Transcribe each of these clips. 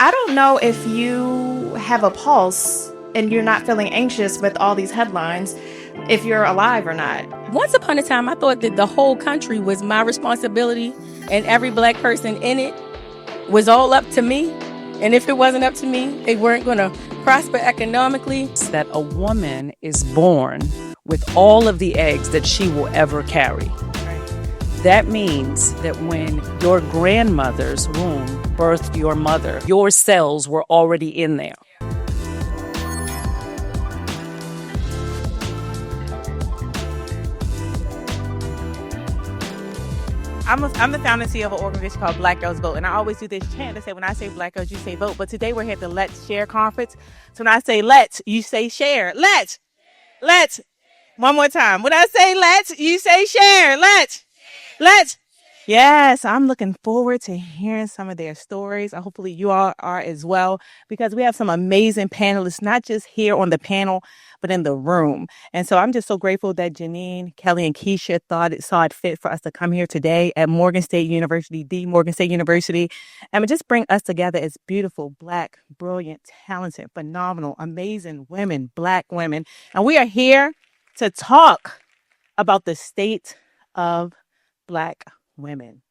I don't know if you have a pulse and you're not feeling anxious with all these headlines, if you're alive or not. Once upon a time, I thought that the whole country was my responsibility and every black person in it was all up to me. And if it wasn't up to me, they weren't going to prosper economically. That a woman is born with all of the eggs that she will ever carry. That means that when your grandmother's womb birthed your mother, your cells were already in there. I'm the founder and CEO of an organization called Black Girls Vote, and I always do this chant to say, when I say Black girls, you say vote. But today we're here at the Let's Share conference. So when I say let's, you say share. Let's. One more time. When I say let's, you say share. Let's. Yes, I'm looking forward to hearing some of their stories. Hopefully you all are as well, because we have some amazing panelists, not just here on the panel, but in the room. And so I'm just so grateful that Janine, Kelly, and Keisha saw it fit for us to come here today at Morgan State University, the Morgan State University, and just bring us together as beautiful, Black, brilliant, talented, phenomenal, amazing women, Black women. And we are here to talk about the state of Black women.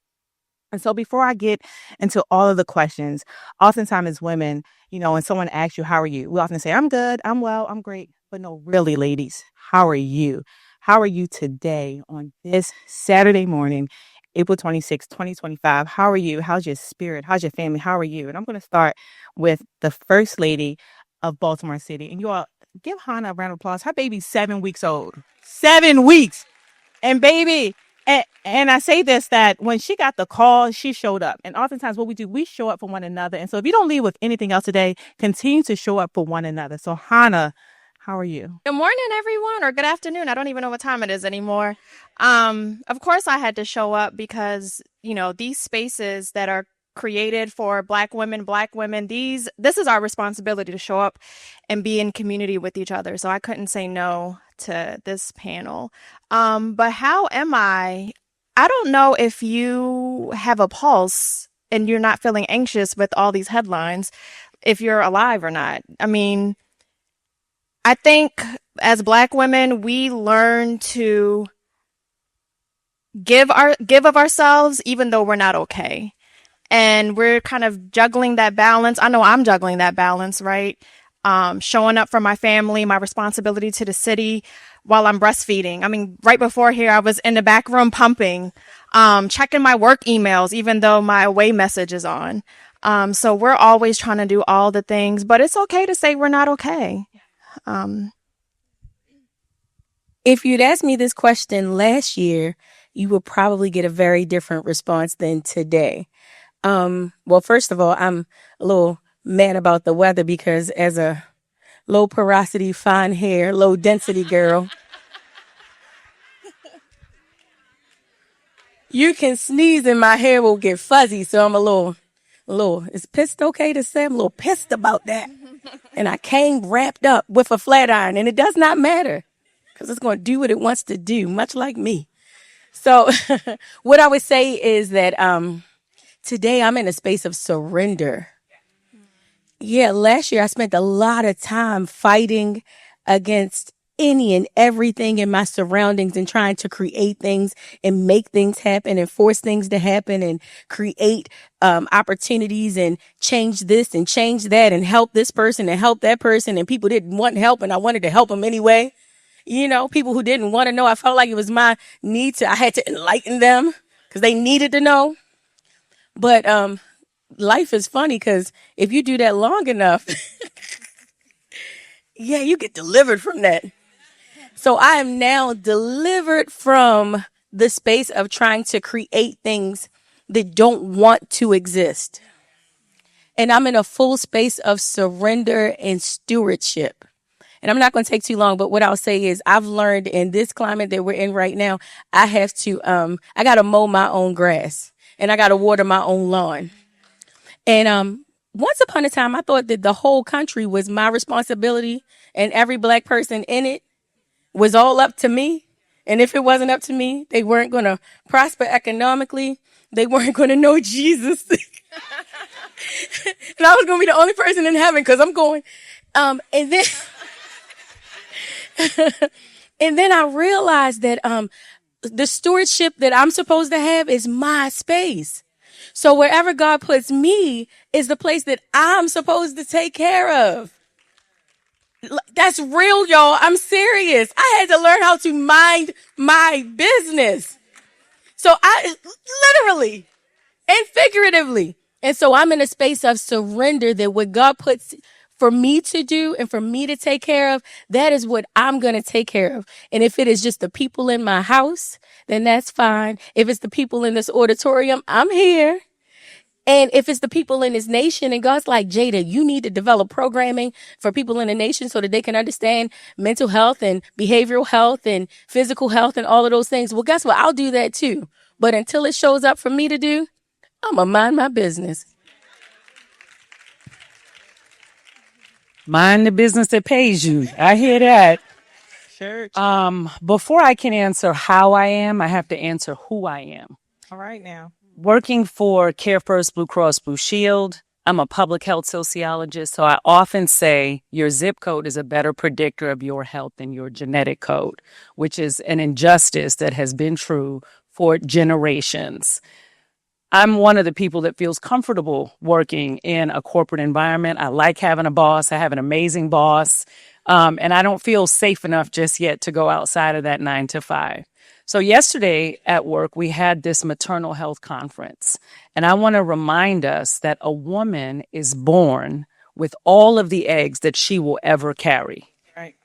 And so before I get into all of the questions, oftentimes as women, when someone asks you, how are you? We often say, I'm good, I'm well, I'm great. But no, really, ladies, how are you? How are you today on this Saturday morning, April 26, 2025? How are you? How's your spirit? How's your family? How are you? And I'm going to start with the First Lady of Baltimore City. And you all give Hannah a round of applause. Her baby's 7 weeks old. 7 weeks. And baby, and I say this, that when she got the call, she showed up. And oftentimes what we do, we show up for one another. And so if you don't leave with anything else today, continue to show up for one another. So Hannah, how are you? Good morning, everyone, or good afternoon. I don't even know what time it is anymore. Of course, I had to show up because, these spaces that are created for Black women, this is our responsibility to show up and be in community with each other. So I couldn't say no to this panel. But how am I? I don't know if you have a pulse and you're not feeling anxious with all these headlines, if you're alive or not. I mean, I think as Black women, we learn to give of ourselves, even though we're not okay. And we're kind of juggling that balance. I know I'm juggling that balance, right? Showing up for my family, my responsibility to the city while I'm breastfeeding. I mean, right before here, I was in the back room pumping, checking my work emails, even though my away message is on. So we're always trying to do all the things, but it's okay to say we're not okay. If you'd asked me this question last year, you would probably get a very different response than today. Well, first of all, I'm a little mad about the weather because as a low porosity, fine hair, low density girl, you can sneeze and my hair will get fuzzy. So I'm a little, is pissed okay to say? I'm a little pissed about that. And I came wrapped up with a flat iron, and it does not matter because it's going to do what it wants to do, much like me. So what I would say is that, today I'm in a space of surrender. Yeah, last year I spent a lot of time fighting against any and everything in my surroundings and trying to create things and make things happen and force things to happen and create opportunities and change this and change that and help this person and help that person. And people didn't want help and I wanted to help them anyway. People who didn't want to know, I felt like it was my need I had to enlighten them because they needed to know. But life is funny because if you do that long enough, yeah, you get delivered from that. So I am now delivered from the space of trying to create things that don't want to exist. And I'm in a full space of surrender and stewardship. And I'm not going to take too long, but what I'll say is I've learned in this climate that we're in right now, I have to, I got to mow my own grass. And I got to water my own lawn. And once upon a time, I thought that the whole country was my responsibility and every Black person in it was all up to me. And if it wasn't up to me, they weren't going to prosper economically. They weren't going to know Jesus. And I was going to be the only person in heaven because I'm going. And then, and then I realized that the stewardship that I'm supposed to have is my space. So wherever God puts me is the place that I'm supposed to take care of. That's real, y'all. I'm serious. I had to learn how to mind my business. So I literally and figuratively. And so I'm in a space of surrender that what God puts for me to do and for me to take care of, that is what I'm going to take care of. And if it is just the people in my house, then that's fine. If it's the people in this auditorium, I'm here. And if it's the people in this nation, and God's like, Jada, you need to develop programming for people in the nation so that they can understand mental health and behavioral health and physical health and all of those things. Well, guess what? I'll do that too. But until it shows up for me to do, I'm going to mind my business. Mind the business that pays you. I hear that. Church. Before I can answer how I am, I have to answer who I am. All right now. Working for Care First Blue Cross Blue Shield, I'm a public health sociologist, so I often say your zip code is a better predictor of your health than your genetic code, which is an injustice that has been true for generations. I'm one of the people that feels comfortable working in a corporate environment. I like having a boss. I have an amazing boss. And I don't feel safe enough just yet to go outside of that 9 to 5. So yesterday at work, we had this maternal health conference. And I want to remind us that a woman is born with all of the eggs that she will ever carry. Right.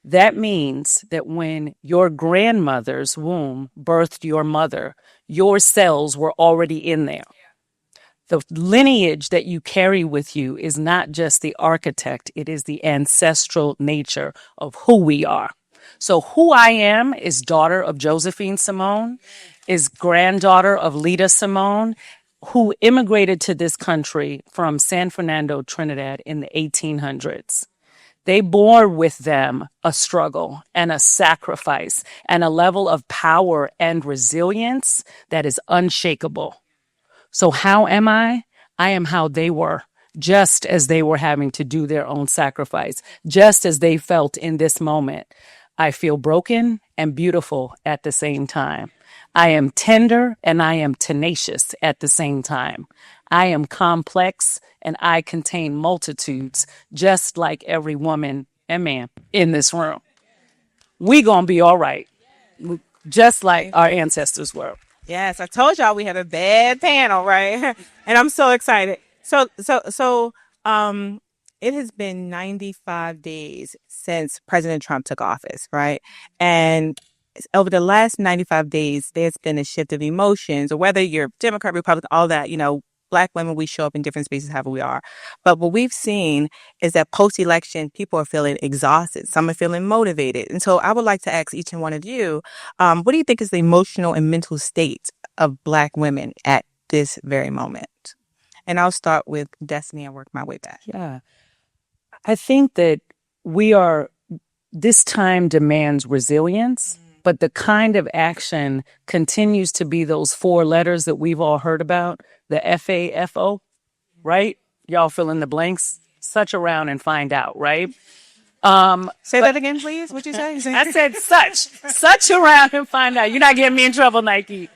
That means that when your grandmother's womb birthed your mother, your cells were already in there. The lineage that you carry with you is not just the architect, it is the ancestral nature of who we are. So who I am is daughter of Josephine Simone, is granddaughter of Lita Simone, who immigrated to this country from San Fernando, Trinidad in the 1800s. They bore with them a struggle and a sacrifice and a level of power and resilience that is unshakable. So how am I? I am how they were, just as they were having to do their own sacrifice, just as they felt in this moment. I feel broken and beautiful at the same time. I am tender and I am tenacious at the same time. I am complex and I contain multitudes, just like every woman and man in this room. We gonna be all right, just like our ancestors were. Yes, I told y'all we had a bad panel, right? And I'm so excited. So, it has been 95 days since President Trump took office, right? And over the last 95 days, there's been a shift of emotions, or whether you're Democrat, Republican, all that, Black women, we show up in different spaces, however we are. But what we've seen is that post-election, people are feeling exhausted. Some are feeling motivated. And so I would like to ask each and one of you, what do you think is the emotional and mental state of Black women at this very moment? And I'll start with Destiny and work my way back. Yeah. I think that this time demands resilience, but the kind of action continues to be those 4 letters that we've all heard about, the FAFO, right? Y'all fill in the blanks, such around and find out, right? Say that again, please. What'd you say? I said such around and find out. You're not getting me in trouble, Nike.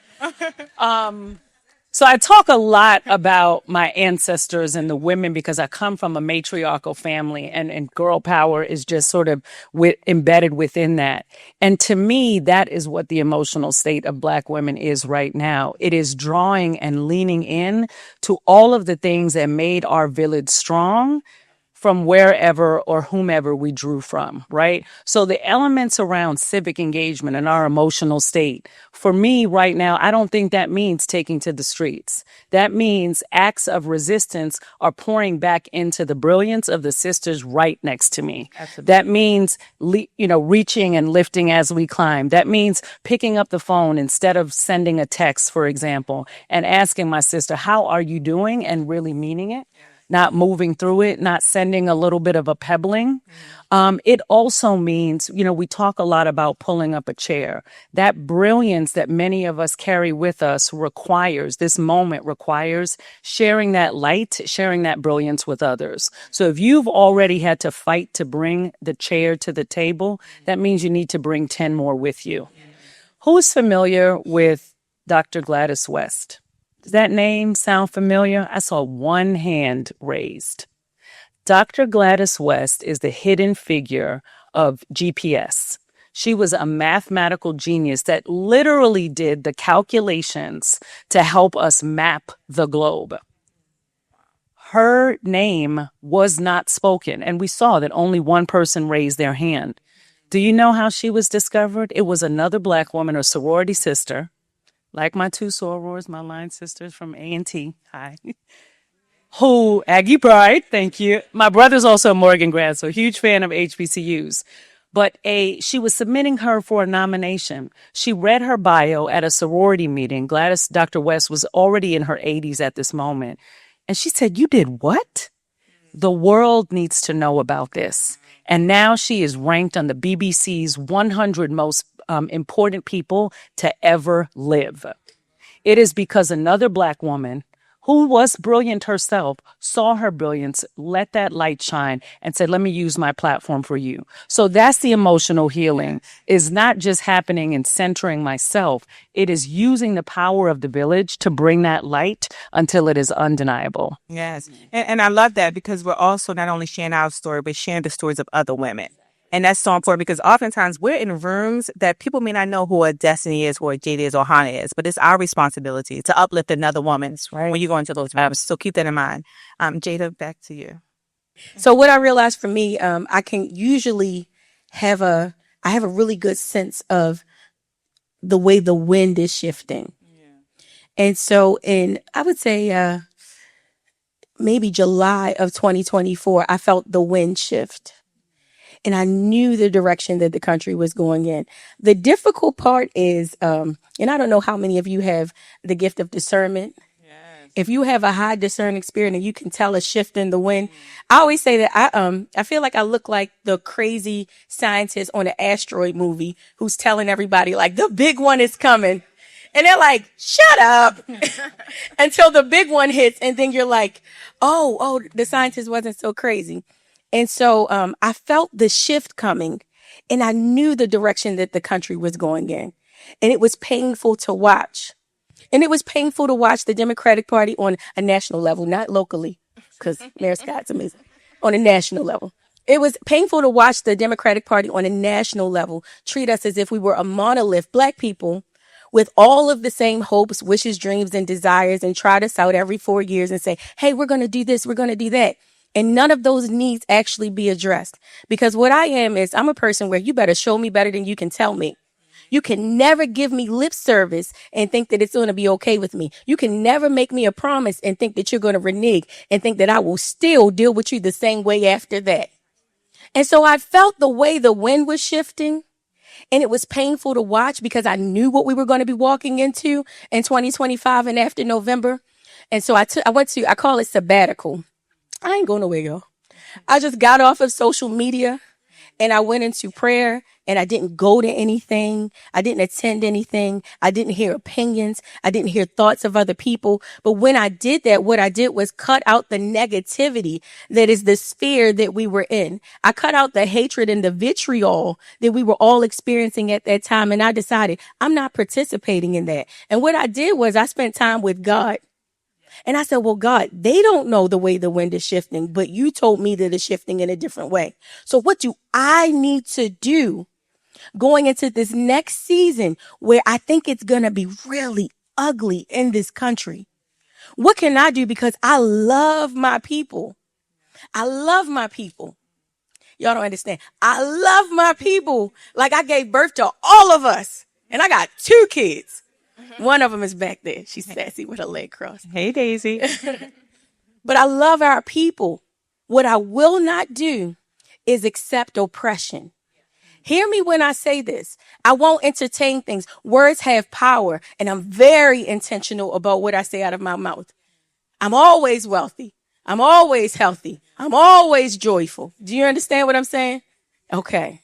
So I talk a lot about my ancestors and the women because I come from a matriarchal family and girl power is just sort of embedded within that. And to me, that is what the emotional state of Black women is right now. It is drawing and leaning in to all of the things that made our village strong from wherever or whomever we drew from, right? So the elements around civic engagement and our emotional state, for me right now, I don't think that means taking to the streets. That means acts of resistance are pouring back into the brilliance of the sisters right next to me. Absolutely. That means, reaching and lifting as we climb. That means picking up the phone instead of sending a text, for example, and asking my sister, how are you doing? And really meaning it. not moving through it, not sending a little bit of a pebbling. It also means, we talk a lot about pulling up a chair. That brilliance that many of us carry with us this moment requires sharing that light, sharing that brilliance with others. So if you've already had to fight to bring the chair to the table, that means you need to bring 10 more with you. Who's familiar with Dr. Gladys West? Does that name sound familiar? I saw one hand raised. Dr. Gladys West is the hidden figure of GPS. She was a mathematical genius that literally did the calculations to help us map the globe. Her name was not spoken, and we saw that only one person raised their hand. Do you know how she was discovered? It was another Black woman, a sorority sister, like my two sorors, my line sisters from A&T. Hi. Who, Aggie Pride, thank you. My brother's also a Morgan grad, so huge fan of HBCUs. But she was submitting her for a nomination. She read her bio at a sorority meeting. Dr. West was already in her 80s at this moment. And she said, "You did what? The world needs to know about this." And now she is ranked on the BBC's 100 most important people to ever live. It is because another Black woman who was brilliant herself, saw her brilliance, let that light shine, and said, "Let me use my platform for you." So that's the emotional healing, is not just happening and centering myself. It is using the power of the village to bring that light until it is undeniable. Yes. And I love that, because we're also not only sharing our story, but sharing the stories of other women. And that's so important, because oftentimes we're in rooms that people may not know who a Destiny is, or a Jada is, or Hannah is, but it's our responsibility to uplift another woman when you go into those rooms. So keep that in mind. Jada, back to you. So what I realized for me, I can usually have I have a really good sense of the way the wind is shifting. Yeah. And so I would say maybe July of 2024, I felt the wind shift. And I knew the direction that the country was going in. The difficult part is, and I don't know how many of you have the gift of discernment. Yes. If you have a high discerning spirit and you can tell a shift in the wind, I always say that I feel like I look like the crazy scientist on an asteroid movie who's telling everybody, like, the big one is coming. And they're like, "Shut up," until the big one hits. And then you're like, oh, the scientist wasn't so crazy. And so I felt the shift coming, and I knew the direction that the country was going in. And it was painful to watch. And it was painful to watch the Democratic Party on a national level, not locally, because Mayor Scott's amazing, on a national level. It was painful to watch the Democratic Party on a national level treat us as if we were a monolith, Black people, with all of the same hopes, wishes, dreams, and desires, and try us out every 4 years and say, "Hey, we're going to do this, we're going to do that." And none of those needs actually be addressed. Because what I am is, I'm a person where you better show me better than you can tell me. You can never give me lip service and think that it's going to be okay with me. You can never make me a promise and think that you're going to renege and think that I will still deal with you the same way after that. And so I felt the way the wind was shifting, and it was painful to watch, because I knew what we were going to be walking into in 2025 and after November. And so I call it sabbatical. I ain't going nowhere, y'all. I just got off of social media and I went into prayer, and I didn't go to anything. I didn't attend anything. I didn't hear opinions. I didn't hear thoughts of other people. But when I did that, what I did was cut out the negativity that is the sphere that we were in. I cut out the hatred and the vitriol that we were all experiencing at that time. And I decided I'm not participating in that. And what I did was I spent time with God. And I said, "Well, God, they don't know the way the wind is shifting, but you told me that it's shifting in a different way. So what do I need to do going into this next season where I think it's going to be really ugly in this country? What can I do? Because I love my people. I love my people. Y'all don't understand. I love my people. Like, I gave birth to all of us, and I got 2 kids. One of them is back there. She's sassy with her leg crossed. Hey, Daisy. But I love our people. What I will not do is accept oppression. Hear me when I say this. I won't entertain things. Words have power, and I'm very intentional about what I say out of my mouth. I'm always wealthy. I'm always healthy. I'm always joyful. Do you understand what I'm saying? Okay.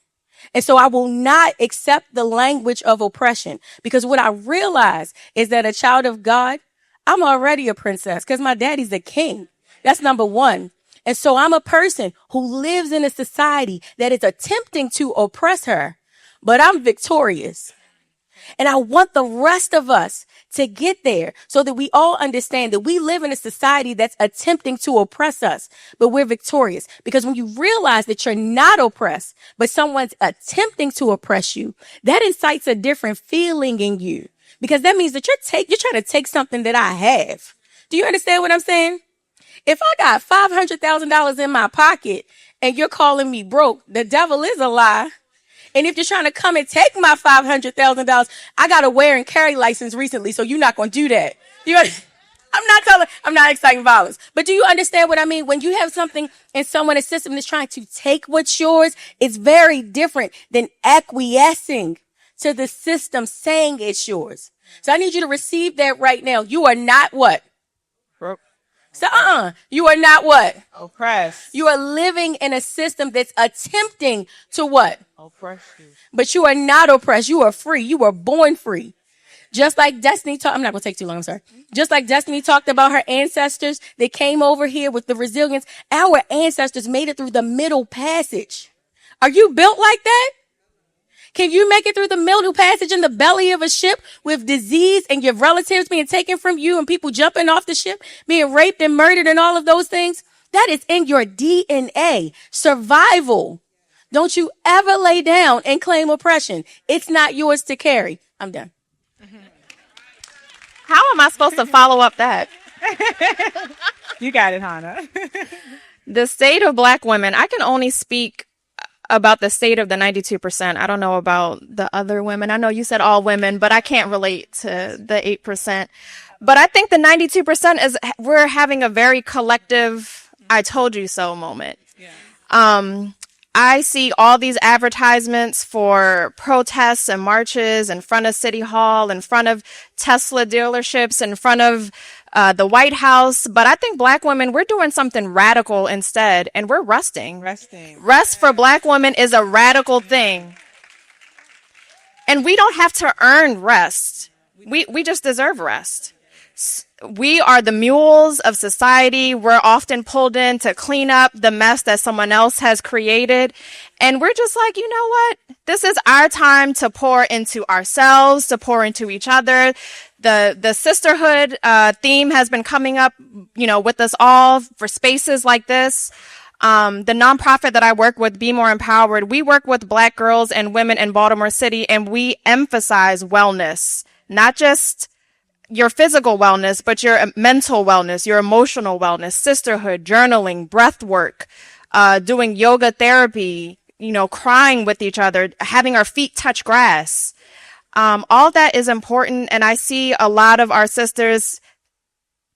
And so I will not accept the language of oppression, because what I realize is that a child of God, I'm already a princess because my daddy's a king. That's number one. And so I'm a person who lives in a society that is attempting to oppress her, but I'm victorious. And I want the rest of us to get there so that we all understand that we live in a society that's attempting to oppress us, but we're victorious. Because when you realize that you're not oppressed, but someone's attempting to oppress you, that incites a different feeling in you. Because that means that you're trying to take something that I have. Do you understand what I'm saying? If I got $500,000 in my pocket and you're calling me broke, the devil is a lie. And if you're trying to come and take my $500,000, I got a wear and carry license recently, so you're not going to do that. I'm not exciting violence. But do you understand what I mean? When you have something and someone, a system is trying to take what's yours, it's very different than acquiescing to the system saying it's yours. So I need you to receive that right now. You are not what? Broke. So, you are not what? Oppressed. You are living in a system that's attempting to what? Oppress you. But you are not oppressed. You are free. You were born free. Just like Destiny talked, I'm not going to take too long, I'm sorry. Just like Destiny talked about her ancestors that came over here with the resilience, our ancestors made it through the Middle Passage. Are you built like that? Can you make it through the Middle Passage in the belly of a ship with disease and your relatives being taken from you and people jumping off the ship, being raped and murdered and all of those things? That is in your DNA. Survival. Don't you ever lay down and claim oppression. It's not yours to carry. I'm done. How am I supposed to follow up that? You got it, Hannah. The state of Black women, I can only speak about the state of the 92%. I don't know about the other women. I know you said all women, but I can't relate to the 8%. But I think the 92% is we're having a very collective I told you so moment. Yeah. I see all these advertisements for protests and marches in front of City Hall, in front of Tesla dealerships, in front of the White House. But I think Black women, we're doing something radical instead, and we're resting. Rest for Black women is a radical thing. And we don't have to earn rest. We just deserve rest. We are the mules of society. We're often pulled in to clean up the mess that someone else has created. And we're just like, you know what? This is our time to pour into ourselves, to pour into each other. The sisterhood theme has been coming up, with us all for spaces like this. The nonprofit that I work with, Be More Empowered, we work with Black girls and women in Baltimore City, and we emphasize wellness, not just your physical wellness, but your mental wellness, your emotional wellness, sisterhood, journaling, breath work, doing yoga therapy, crying with each other, having our feet touch grass. All that is important. And I see a lot of our sisters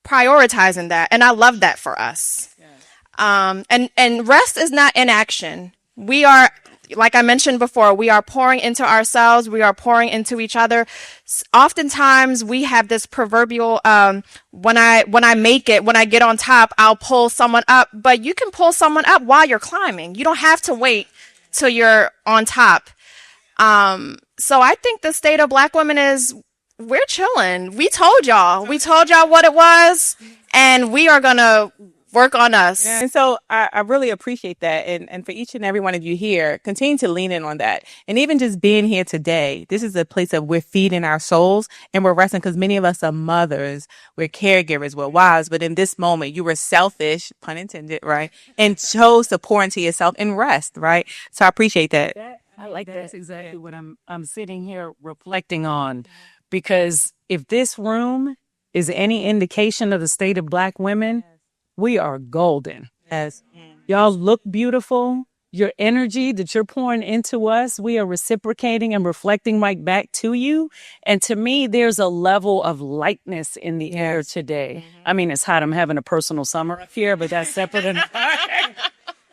prioritizing that. And I love that for us. Yes. And rest is not inaction. We are, like I mentioned before, we are pouring into ourselves. We are pouring into each other. Oftentimes we have this proverbial, when I get on top, I'll pull someone up, but you can pull someone up while you're climbing. You don't have to wait till you're on top. So I think the state of Black women is, we're chilling. We told y'all what it was, and we are going to work on us. Yeah. And so I really appreciate that. And for each and every one of you here, continue to lean in on that. And even just being here today, this is a place of we're feeding our souls and we're resting, because many of us are mothers, we're caregivers, we're wives. But in this moment, you were selfish, pun intended, right? And chose to pour into yourself and rest, right? So I appreciate that. I like that. That's exactly what I'm sitting here reflecting on. Because if this room is any indication of the state of Black women, we are golden. Yes. Y'all look beautiful. Your energy that you're pouring into us, we are reciprocating and reflecting right back to you. And to me, there's a level of lightness in the air today. Mm-hmm. I mean, it's hot. I'm having a personal summer up here, but that's separate and apart.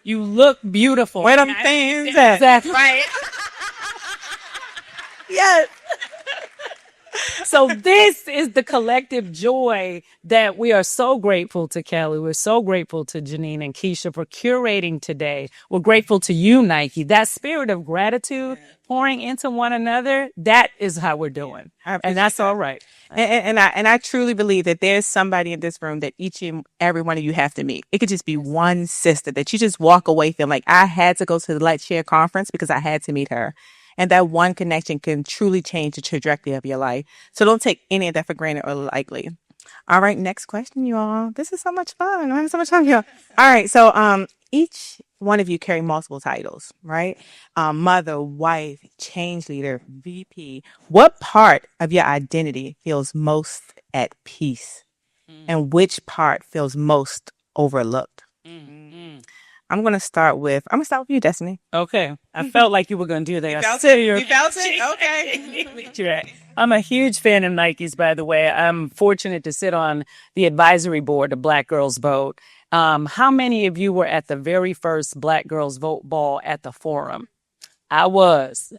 You look beautiful. Where them things at? Exactly. Right. Yes. So this is the collective joy that we are so grateful to Kelly. We're so grateful to Janine and Keisha for curating today. We're grateful to you, Nike. That spirit of gratitude pouring into one another, that is how we're doing. And that's all right. And I truly believe that there's somebody in this room that each and every one of you have to meet. It could just be one sister that you just walk away feeling like, I had to go to the Let's Share conference because I had to meet her. And that one connection can truly change the trajectory of your life. So don't take any of that for granted or lightly. All right, next question, you all. This is so much fun. I'm having so much fun here. All right, so each one of you carry multiple titles, right? Mother, wife, change leader, VP. What part of your identity feels most at peace? And which part feels most overlooked? I'm going to start with you, Destiny. Okay. I felt like you were going to do that. You felt it? Okay. You're right. I'm a huge fan of Nikes, by the way. I'm fortunate to sit on the advisory board of Black Girls Vote. How many of you were at the very first Black Girls Vote ball at the Forum? I was.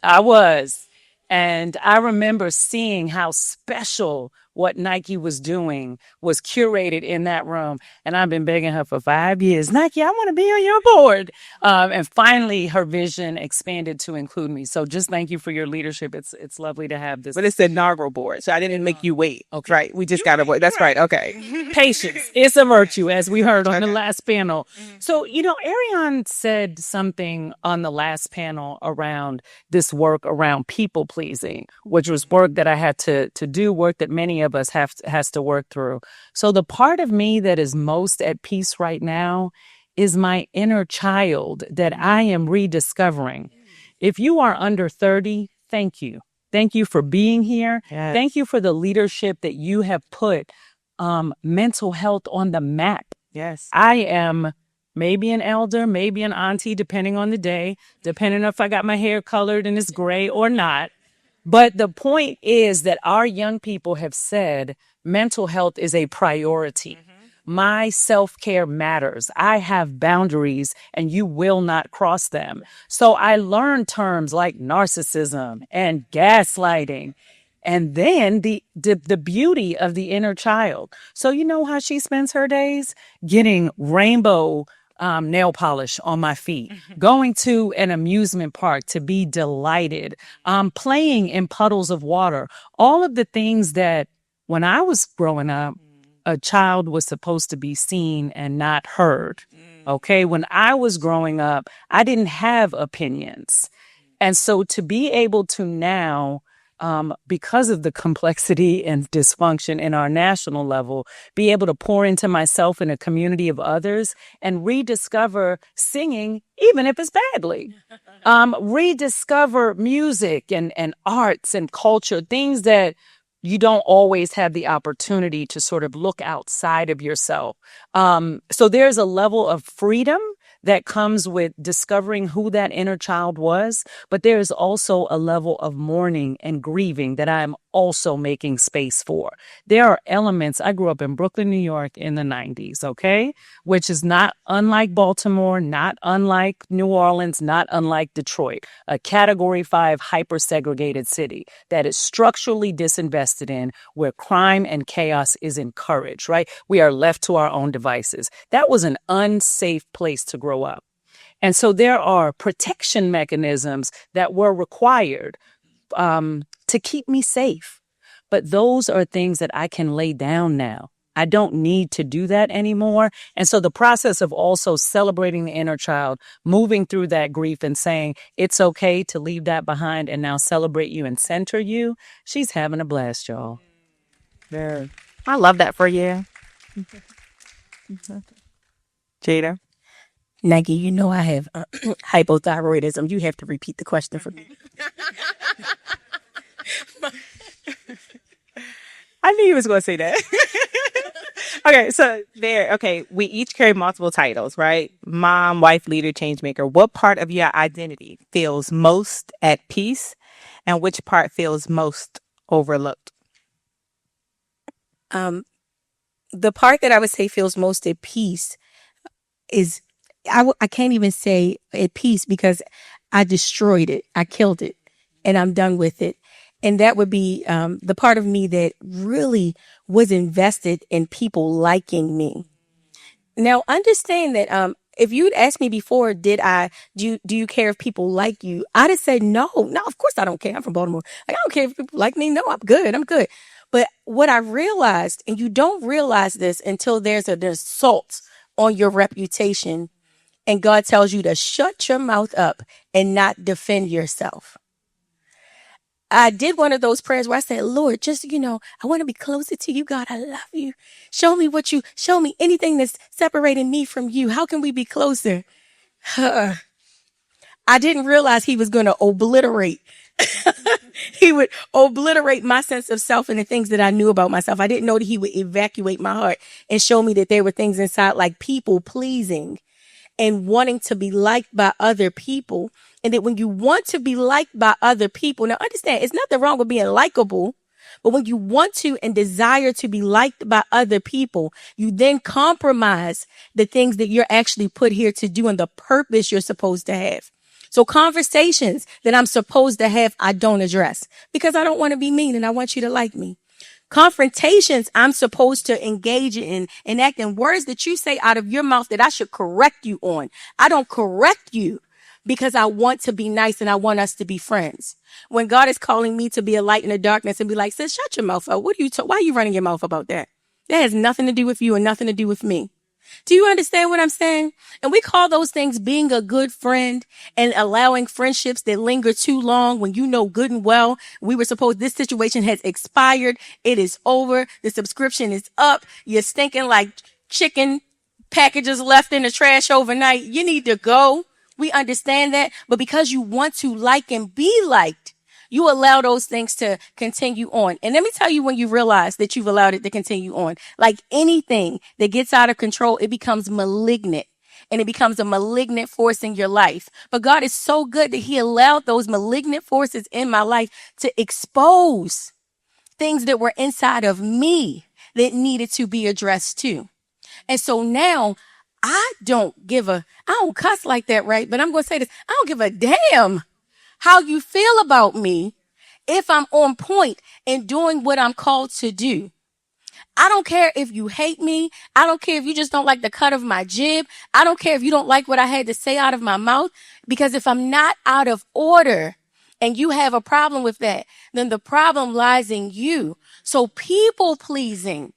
And I remember seeing how special what Nike was doing was curated in that room. And I've been begging her for 5 years, Nike, I want to be on your board. And finally, her vision expanded to include me. So just thank you for your leadership. It's lovely to have this. But it's the inaugural board, so I didn't make you wait. Okay. Right. We just got to wait. That's right. Okay. Patience. It's a virtue, as we heard on the last panel. So, Ariane said something on the last panel around this work around people pleasing, which was work that I had to do, work that many of us has to work through. So the part of me that is most at peace right now is my inner child that I am rediscovering. If you are under 30, thank you. Thank you for being here. Yes. Thank you for the leadership that you have put mental health on the map. Yes. I am maybe an elder, maybe an auntie, depending on the day, depending if I got my hair colored and it's gray or not. But the point is that our young people have said mental health is a priority. My self-care matters. I have boundaries and you will not cross them. So I learned terms like narcissism and gaslighting. And then the beauty of the inner child. So you know how she spends her days? Getting rainbow nail polish on my feet, going to an amusement park to be delighted, playing in puddles of water, all of the things that when I was growing up, a child was supposed to be seen and not heard. Okay. When I was growing up, I didn't have opinions. And so to be able to now, because of the complexity and dysfunction in our national level, be able to pour into myself and a community of others and rediscover singing, even if it's badly, rediscover music and arts and culture, things that you don't always have the opportunity to sort of look outside of yourself. So there's a level of freedom that comes with discovering who that inner child was. But there is also a level of mourning and grieving that I'm also making space for. There are elements. I grew up in Brooklyn, New York in the 90s, okay, which is not unlike Baltimore, not unlike New Orleans, not unlike Detroit, a Category 5 hyper-segregated city that is structurally disinvested in, where crime and chaos is encouraged, right? We are left to our own devices. That was an unsafe place to grow up. And so there are protection mechanisms that were required to keep me safe. But those are things that I can lay down now. I don't need to do that anymore. And so the process of also celebrating the inner child, moving through that grief and saying it's okay to leave that behind and now celebrate you and center you, she's having a blast, y'all. Yeah. I love that for you. Jada? Nike, you know I have hypothyroidism. You have to repeat the question for me. I knew he was going to say that. Okay, we each carry multiple titles, right? Mom, wife, leader, change maker. What part of your identity feels most at peace and which part feels most overlooked? The part that I would say feels most at peace is, I can't even say at peace because I destroyed it. I killed it and I'm done with it. And that would be the part of me that really was invested in people liking me. Now, understand that if you'd asked me before, do you care if people like you? I'd have said no. No, of course I don't care. I'm from Baltimore. Like, I don't care if people like me. No, I'm good. I'm good. But what I realized, and you don't realize this until there's an assault on your reputation, and God tells you to shut your mouth up and not defend yourself. I did one of those prayers where I said, Lord, just, I want to be closer to you, God. I love you. Show me anything that's separating me from you. How can we be closer? I didn't realize he was going to obliterate. He would obliterate my sense of self and the things that I knew about myself. I didn't know that he would evacuate my heart and show me that there were things inside like people pleasing and wanting to be liked by other people. And that when you want to be liked by other people, now understand, it's nothing wrong with being likable, but when you want to and desire to be liked by other people, you then compromise the things that you're actually put here to do and the purpose you're supposed to have. So conversations that I'm supposed to have, I don't address because I don't want to be mean and I want you to like me. Confrontations I'm supposed to engage in and act in words that you say out of your mouth that I should correct you on. I don't correct you because I want to be nice and I want us to be friends. When God is calling me to be a light in the darkness and be like, sis, shut your mouth up. Why are you running your mouth about that? That has nothing to do with you and nothing to do with me. Do you understand what I'm saying? And we call those things being a good friend and allowing friendships that linger too long when you know good and well this situation has expired. It is over. The subscription is up. You're stinking like chicken packages left in the trash overnight. You need to go. We understand that. But because you want to like and be liked, you allow those things to continue on. And let me tell you when you realize that you've allowed it to continue on. Like anything that gets out of control, it becomes malignant. And it becomes a malignant force in your life. But God is so good that he allowed those malignant forces in my life to expose things that were inside of me that needed to be addressed too. And so now I don't cuss like that, right? But I'm going to say this. I don't give a damn how you feel about me if I'm on point and doing what I'm called to do. I don't care if you hate me. I don't care if you just don't like the cut of my jib. I don't care if you don't like what I had to say out of my mouth, because if I'm not out of order and you have a problem with that, then the problem lies in you. So people pleasing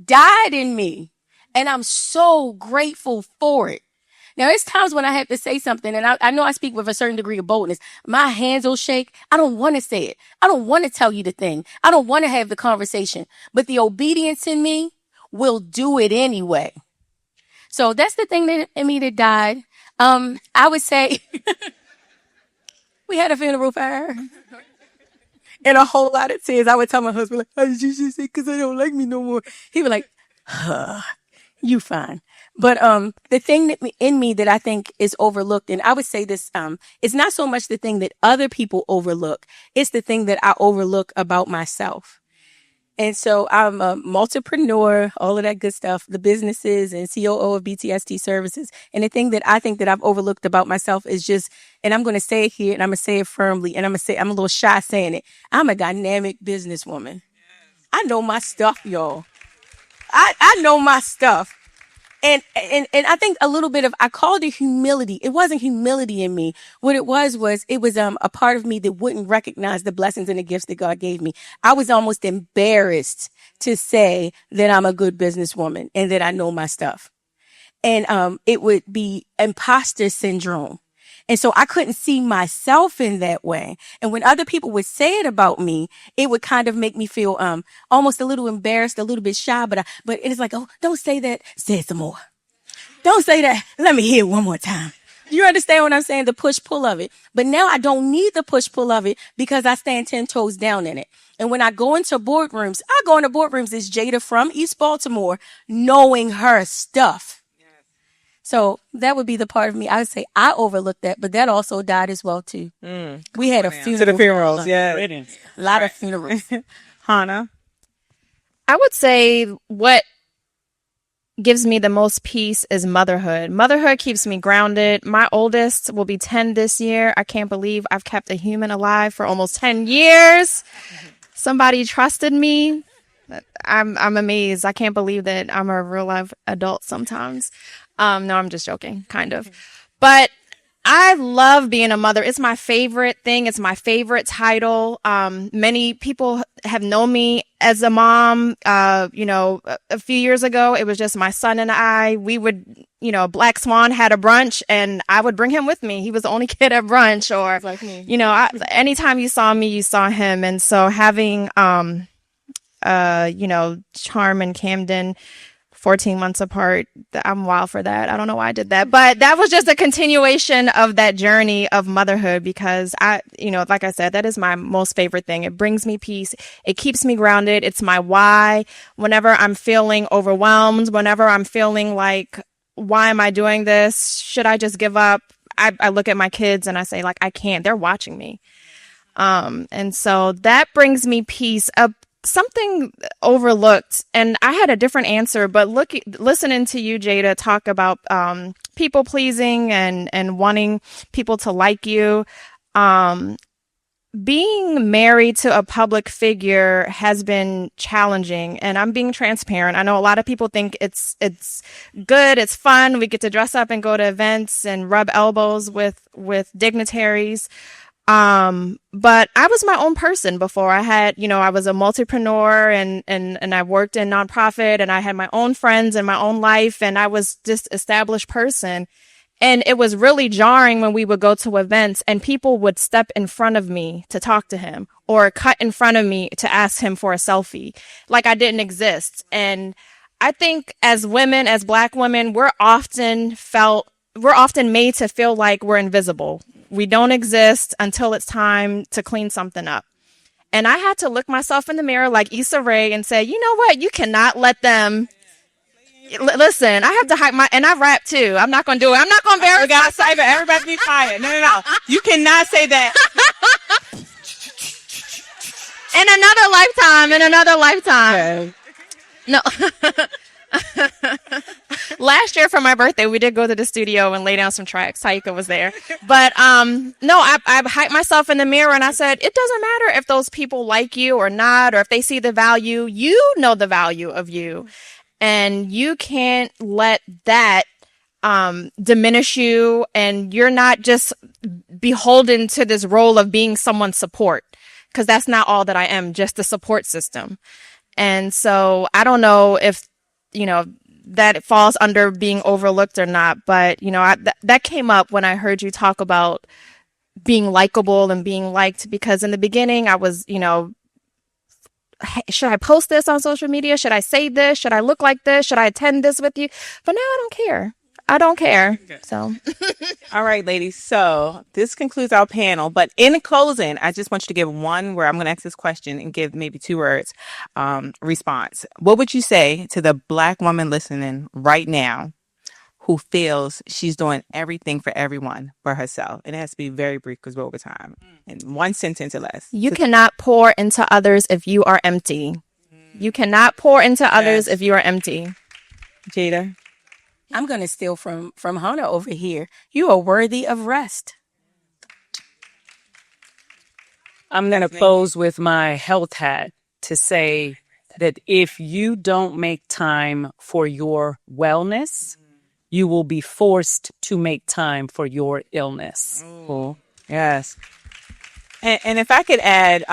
died in me, and I'm so grateful for it. Now, there's times when I have to say something, and I know I speak with a certain degree of boldness. My hands will shake. I don't want to say it. I don't want to tell you the thing. I don't want to have the conversation. But the obedience in me will do it anyway. So that's the thing that in me that died. I would say we had a funeral for her. And a whole lot of tears. I would tell my husband, like, oh, you should say, because I don't like me no more. He would like, you fine. But the thing that in me that I think is overlooked, and I would say this, it's not so much the thing that other people overlook. It's the thing that I overlook about myself. And so I'm a multipreneur, all of that good stuff, the businesses and COO of BTST services. And the thing that I think that I've overlooked about myself is just, and I'm going to say it here and I'm going to say it firmly, and I'm a little shy saying it. I'm a dynamic businesswoman. I know my stuff, y'all. I know my stuff. And I think a little bit of, I called it humility. It wasn't humility in me. What it was a part of me that wouldn't recognize the blessings and the gifts that God gave me. I was almost embarrassed to say that I'm a good businesswoman and that I know my stuff. And it would be imposter syndrome. And so I couldn't see myself in that way. And when other people would say it about me, it would kind of make me feel almost a little embarrassed, a little bit shy. But it's like, oh, don't say that. Say it some more. Don't say that. Let me hear it one more time. You understand what I'm saying? The push-pull of it. But now I don't need the push-pull of it because I stand 10 toes down in it. And when I go into boardrooms as Jada from East Baltimore, knowing her stuff. So that would be the part of me. I would say I overlooked that, but that also died as well too. We had a funeral. To the funerals, yeah. A lot of funerals. Hannah? I would say what gives me the most peace is motherhood. Motherhood keeps me grounded. My oldest will be 10 this year. I can't believe I've kept a human alive for almost 10 years. Somebody trusted me. I'm amazed. I can't believe that I'm a real life adult sometimes. No, I'm just joking, kind of. But I love being a mother. It's my favorite thing. It's my favorite title. Many people have known me as a mom. A few years ago, it was just my son and I. We would, Black Swan had a brunch and I would bring him with me. He was the only kid at brunch, or, Like me. anytime you saw me, you saw him. And so having, Charm and Camden 14 months apart, I'm wild for that. I don't know why I did that, but that was just a continuation of that journey of motherhood, because like I said, that is my most favorite thing. It brings me peace. It keeps me grounded. It's my why. Whenever I'm feeling overwhelmed, whenever I'm feeling like, why am I doing this? Should I just give up? I look at my kids and I say, like, I can't. They're watching me. And so that brings me peace. Something overlooked, and I had a different answer, but listening to you, Jada, talk about people pleasing and wanting people to like you, being married to a public figure has been challenging, and I'm being transparent. I know a lot of people think it's good, it's fun, we get to dress up and go to events and rub elbows with dignitaries. But I was my own person before. I was a multipreneur and I worked in nonprofit, and I had my own friends and my own life, and I was just established person. And it was really jarring when we would go to events and people would step in front of me to talk to him, or cut in front of me to ask him for a selfie, like I didn't exist. And I think as women, as Black women, we're often made to feel like we're invisible. We don't exist until it's time to clean something up. And I had to look myself in the mirror like Issa Rae and say, you know what? You cannot let them. Listen, I have to hide and I rap too. I'm not going to do it. I'm not going to embarrass myself. Everybody be quiet. No. You cannot say that. In another lifetime. Okay. No. Last year for my birthday, we did go to the studio and lay down some tracks. Taika was there. But no, I hyped myself in the mirror and I said, it doesn't matter if those people like you or not, or if they see the value. You know the value of you. And you can't let that diminish you. And you're not just beholden to this role of being someone's support, because that's not all that I am, just the support system. And so I don't know if that it falls under being overlooked or not. But, that came up when I heard you talk about being likable and being liked, because in the beginning I was, should I post this on social media? Should I say this? Should I look like this? Should I attend this with you? But now I don't care. Okay. So. All right, ladies. So this concludes our panel. But in closing, I just want you to give one where I'm going to ask this question and give maybe 2 words response. What would you say to the Black woman listening right now who feels she's doing everything for everyone but herself? And it has to be very brief because we're over time. In one sentence or less. You cannot pour into others if you are empty. You cannot pour into others if you are empty. Jada? I'm going to steal from Hannah over here. You are worthy of rest. I'm going to close with my health hat to say that if you don't make time for your wellness, you will be forced to make time for your illness. Cool. Yes. And if I could add,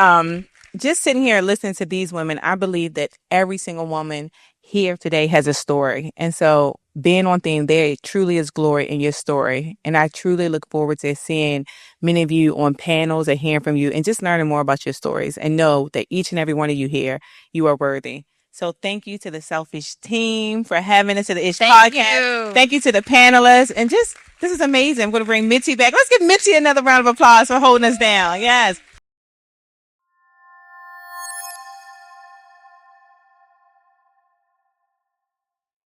just sitting here listening to these women, I believe that every single woman here today has a story. And so being on theme, there truly is glory in your story. And I truly look forward to seeing many of you on panels and hearing from you and just learning more about your stories, and know that each and every one of you here, you are worthy. So thank you to the Selfish team for having us to the Ish podcast. Thank you to the panelists. And this is amazing. I'm going to bring Mitzi back. Let's give Mitzi another round of applause for holding us down. Yes.